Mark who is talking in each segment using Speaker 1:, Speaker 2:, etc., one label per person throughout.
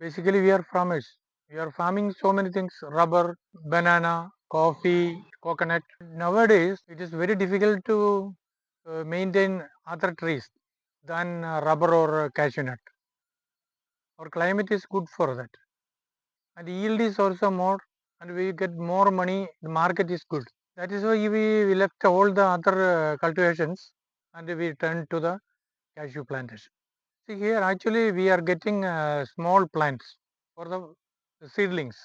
Speaker 1: Basically, we are farmers. We are farming so many things: rubber, banana, coffee, coconut. Nowadays, it is very difficult to maintain other trees than rubber or cashew nut. Our climate is good for that, and yield is also more, and we get more money. The market is good. That is why we left all the other cultivations and we turned to the cashew plantation. See here, actually, we are getting small plants for the seedlings.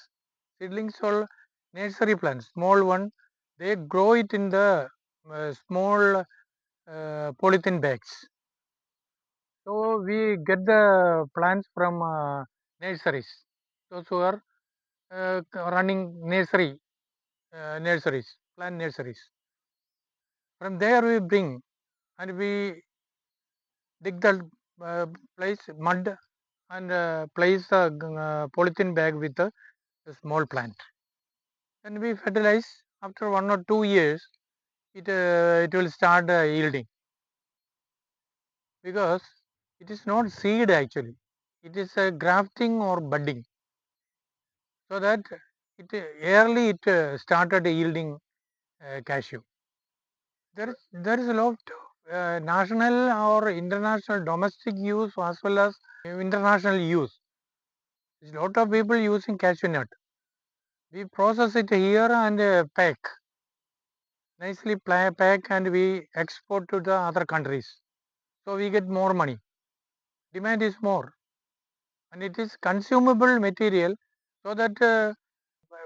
Speaker 1: Seedlings are nursery plants, small one. They grow it in the small polythene bags. So we get the plants from nurseries. Those who are running nurseries, plant nurseries. From there we bring and we dig the uh, place mud and place a polythene bag with a small plant. And we fertilize. After 1 or 2 years, it will start yielding because it is not seed actually. It is a grafting or budding. So that it early it started yielding cashew. There is a lot of national or international domestic use as well as international use. There's a lot of people using cashew nut. We process it here and pack, nicely pack and we export to the other countries. So we get more money. Demand is more and it is consumable material so that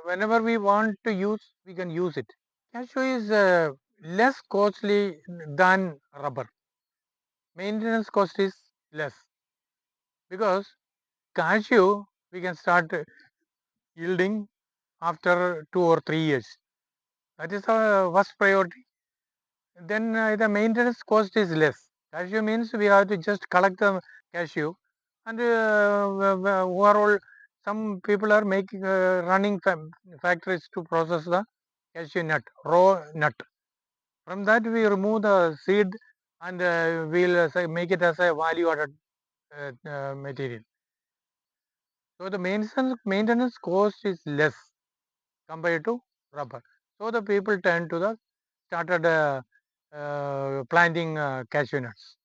Speaker 1: whenever we want to use, we can use it. Cashew is less costly than rubber. Maintenance cost is less because cashew we can start yielding after 2 or 3 years. That is our first priority. Then the maintenance cost is less. Cashew means we have to just collect the cashew, and overall, some people are making running factories to process the cashew nut, raw nut. From that, we remove the seed and we'll make it as a value-added material. So the maintenance cost is less compared to rubber. So the people turn to the started planting cashew nuts.